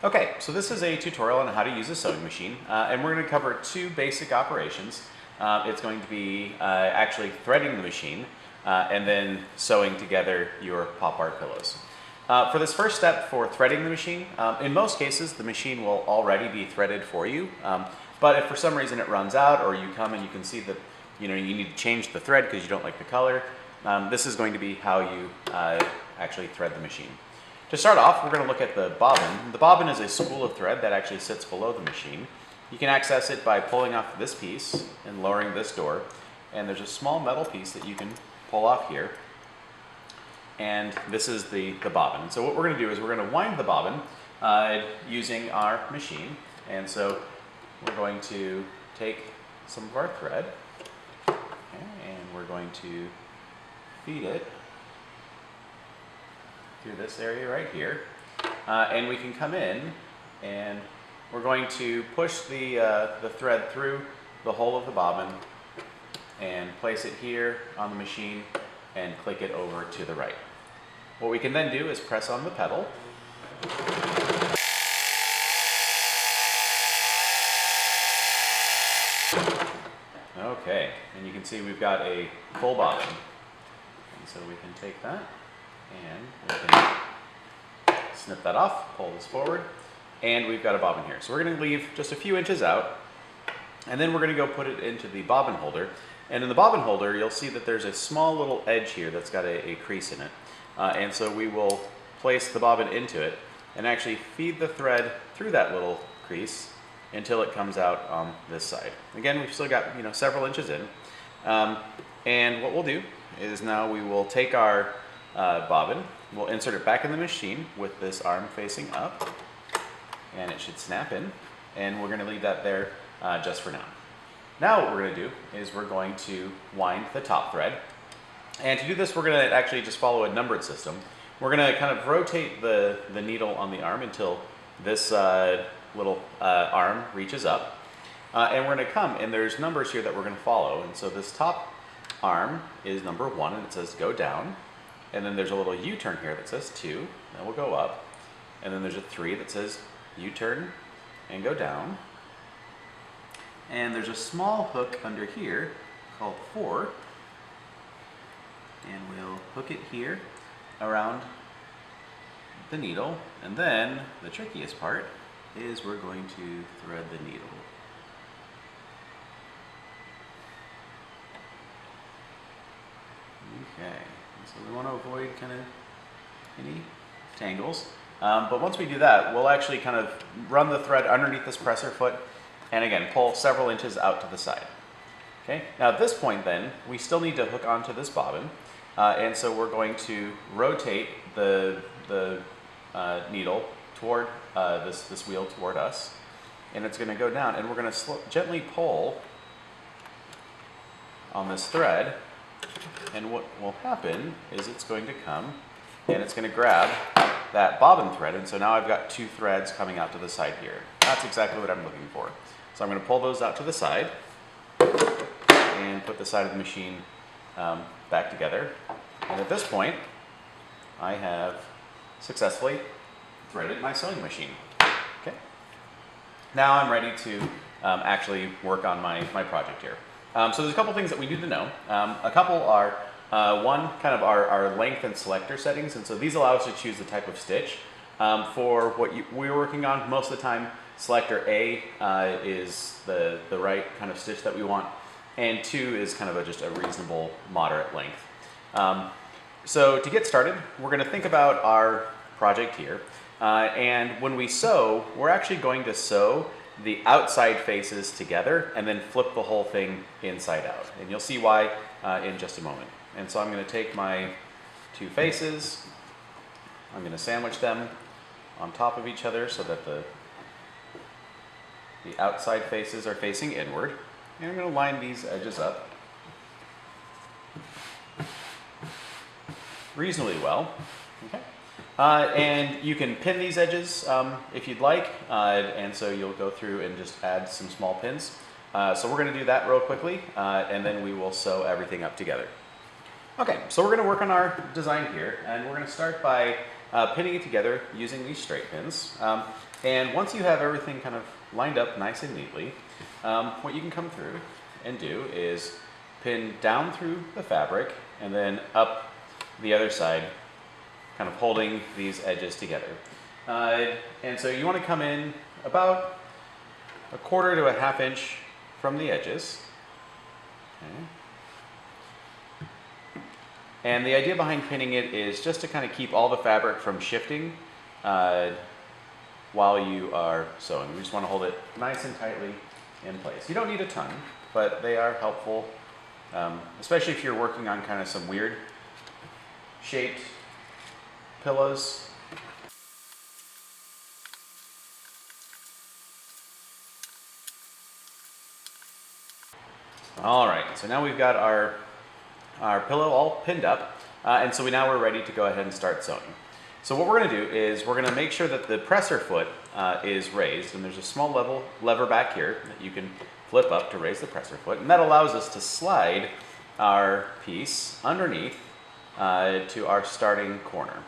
Okay, so this is a tutorial on how to use a sewing machine, and we're going to cover two basic operations. It's going to be actually threading the machine and then sewing together your pop art pillows. For this first step for threading the machine, in most cases the machine will already be threaded for you, but if for some reason it runs out or you come and you can see that you need to change the thread because you don't like the color, this is going to be how you actually thread the machine. To start off, we're going to look at the bobbin. The bobbin is a spool of thread that actually sits below the machine. You can access it by pulling off this piece and lowering this door. And there's a small metal piece that you can pull off here. And this is the bobbin. So what we're going to do is we're going to wind the bobbin using our machine. And so we're going to take some of our thread, okay, and we're going to feed it through this area right here, and we can come in and we're going to push the thread through the hole of the bobbin and place it here on the machine and click it over to the right. What we can then do is press on the pedal. Okay, and you can see we've got a full bobbin, and so we can take that and we can snip that off, pull this forward, and we've got a bobbin here. So we're going to leave just a few inches out, and then we're going to go put it into the bobbin holder. And in the bobbin holder, you'll see that there's a small little edge here that's got a crease in it. And so we will place the bobbin into it and actually feed the thread through that little crease until it comes out on this side. Again, we've still got several inches in. And what we'll do is now we will take our bobbin, we'll insert it back in the machine with this arm facing up, and it should snap in, and we're going to leave that there just for now. Now what we're going to do is we're going to wind the top thread, and to do this we're going to actually just follow a numbered system. We're going to kind of rotate the needle on the arm until this little arm reaches up, and we're going to come, and there's numbers here that we're going to follow, and so this top arm is number 1, and it says go down. And then there's a little U-turn here that says 2, then we'll go up. And then there's a 3 that says U-turn and go down. And there's a small hook under here called 4. And we'll hook it here around the needle. And then the trickiest part is we're going to thread the needle. Okay. So we want to avoid kind of any tangles. But once we do that, we'll actually kind of run the thread underneath this presser foot and again, pull several inches out to the side. Okay. Now at this point then, we still need to hook onto this bobbin. And so we're going to rotate the needle toward this wheel toward us. And it's going to go down, and we're going to gently pull on this thread. And what will happen is it's going to come and it's going to grab that bobbin thread, and so now I've got 2 threads coming out to the side here. That's exactly what I'm looking for. So I'm going to pull those out to the side and put the side of the machine back together. And at this point, I have successfully threaded my sewing machine. Okay. Now I'm ready to actually work on my project here. So there's a couple things that we need to know. A couple are, one, kind of our length and selector settings, and so these allow us to choose the type of stitch. For what we're working on, most of the time, selector A is the right kind of stitch that we want, and 2 is kind of just a reasonable, moderate length. So to get started, we're going to think about our project here, and when we sew, we're actually going to sew the outside faces together and then flip the whole thing inside out. And you'll see why in just a moment. And so I'm going to take my 2 faces, I'm going to sandwich them on top of each other so that the outside faces are facing inward. And I'm going to line these edges up reasonably well. Okay. And you can pin these edges if you'd like, and so you'll go through and just add some small pins. So we're going to do that real quickly, and then we will sew everything up together. Okay, so we're going to work on our design here, and we're going to start by pinning it together using these straight pins. And once you have everything kind of lined up nice and neatly, what you can come through and do is pin down through the fabric and then up the other side, kind of holding these edges together. And so you want to come in about 1/4 to 1/2 inch from the edges. Okay. And the idea behind pinning it is just to kind of keep all the fabric from shifting while you are sewing. We just want to hold it nice and tightly in place. You don't need a ton, but they are helpful, especially if you're working on kind of some weird shaped pillows. All right, so now we've got our pillow all pinned up, and so now we're ready to go ahead and start sewing. So what we're going to do is we're going to make sure that the presser foot is raised, and there's a small lever back here that you can flip up to raise the presser foot, and that allows us to slide our piece underneath to our starting corner.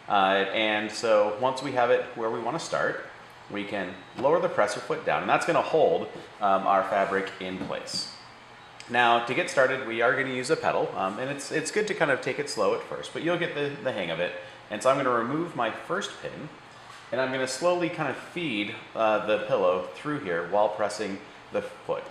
And so once we have it where we want to start, we can lower the presser foot down, and that's going to hold our fabric in place. Now, to get started, we are going to use a pedal, and it's good to kind of take it slow at first, but you'll get the hang of it. And so I'm going to remove my first pin, and I'm going to slowly kind of feed the pillow through here while pressing the foot.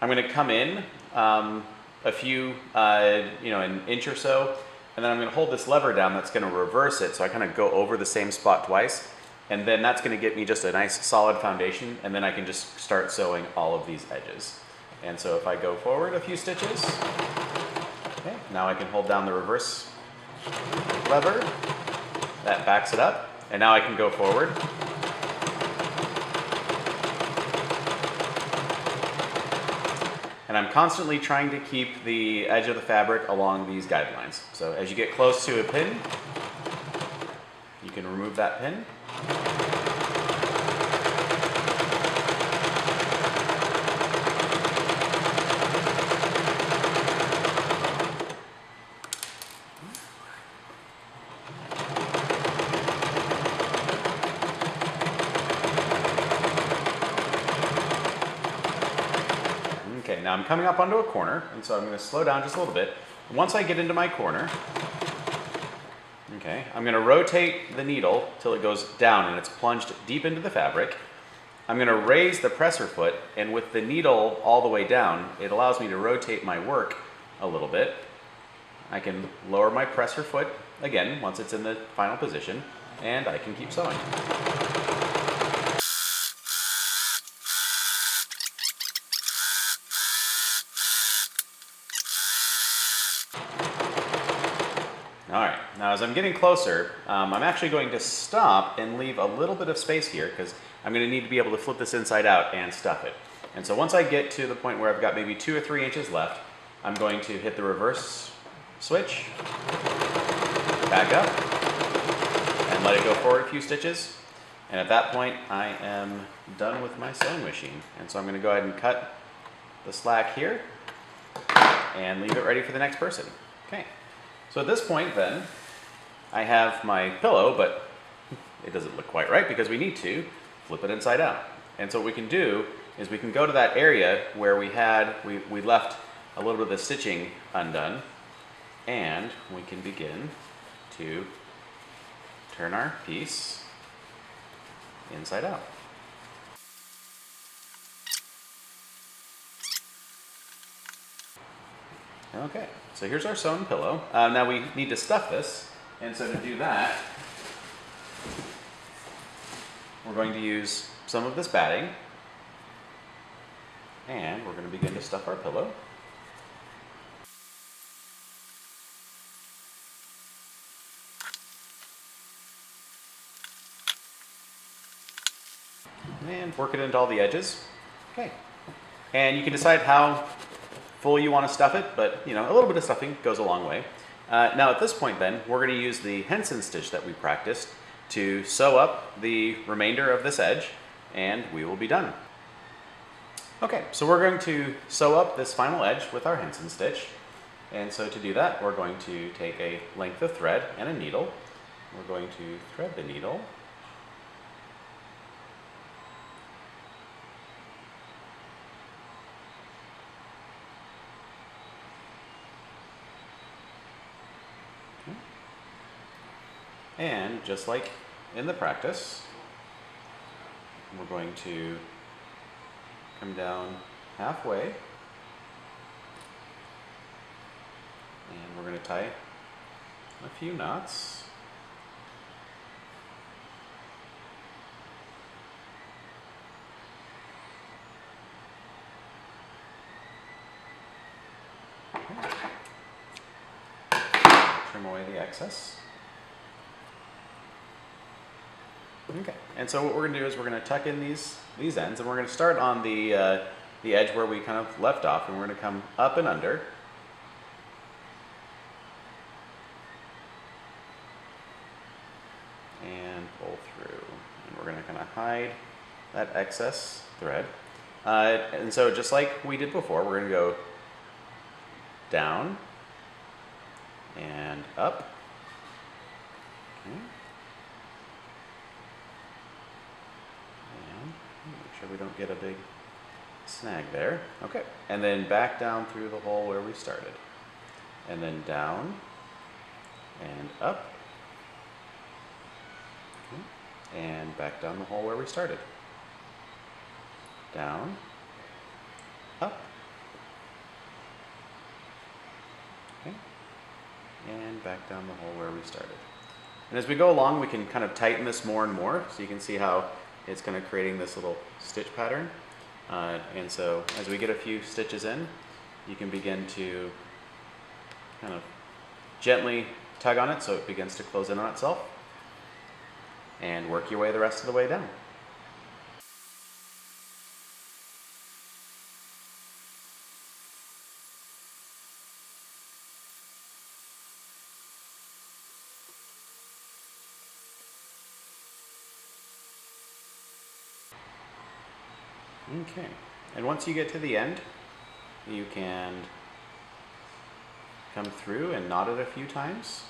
I'm going to come in a few, an inch or so, and then I'm going to hold this lever down that's going to reverse it, so I kind of go over the same spot twice, and then that's going to get me just a nice solid foundation, and then I can just start sewing all of these edges. And so if I go forward a few stitches, okay, now I can hold down the reverse lever, that backs it up, and now I can go forward. And I'm constantly trying to keep the edge of the fabric along these guidelines. So as you get close to a pin, you can remove that pin. Okay, now I'm coming up onto a corner, and so I'm going to slow down just a little bit. Once I get into my corner, okay, I'm going to rotate the needle till it goes down and it's plunged deep into the fabric. I'm going to raise the presser foot, and with the needle all the way down, it allows me to rotate my work a little bit. I can lower my presser foot again once it's in the final position, and I can keep sewing. All right, now as I'm getting closer, I'm actually going to stop and leave a little bit of space here because I'm going to need to be able to flip this inside out and stuff it. And so once I get to the point where I've got maybe 2 or 3 inches left, I'm going to hit the reverse switch, back up, and let it go forward a few stitches. And at that point, I am done with my sewing machine. And so I'm going to go ahead and cut the slack here and leave it ready for the next person. Okay. So at this point then, I have my pillow, but it doesn't look quite right because we need to flip it inside out. And so what we can do is we can go to that area where we left a little bit of the stitching undone, and we can begin to turn our piece inside out. Okay, so here's our sewn pillow. Now we need to stuff this, and so to do that, we're going to use some of this batting, and we're going to begin to stuff our pillow. And work it into all the edges. Okay, and you can decide how full you want to stuff it, but a little bit of stuffing goes a long way. Now at this point then, we're going to use the Henson stitch that we practiced to sew up the remainder of this edge, and we will be done. Okay, so we're going to sew up this final edge with our Henson stitch. And so to do that, we're going to take a length of thread and a needle. we're going to thread the needle. Okay. And just like in the practice, we're going to come down halfway, and we're going to tie a few knots. Okay. Trim away the excess. Okay, and so what we're going to do is we're going to tuck in these ends, and we're going to start on the edge where we kind of left off, and we're going to come up and under. And pull through. And we're going to kind of hide that excess thread. And so just like we did before, we're going to go down and up. Okay. Make sure we don't get a big snag there. Okay, and then back down through the hole where we started. And then down and up. Okay. And back down the hole where we started. Down, up. Okay. And back down the hole where we started. And as we go along, we can kind of tighten this more and more, so you can see how it's kind of creating this little stitch pattern. And so as we get a few stitches in, you can begin to kind of gently tug on it so it begins to close in on itself, and work your way the rest of the way down. Okay, and once you get to the end, you can come through and knot it a few times.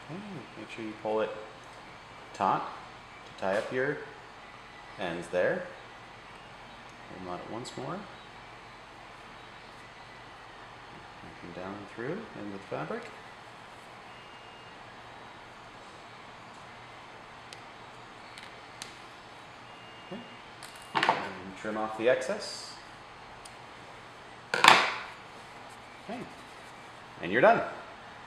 Okay, make sure you pull it taut to tie up your ends there. We'll knot it once more. Come down through in the fabric. Okay. And trim off the excess. Okay. And you're done.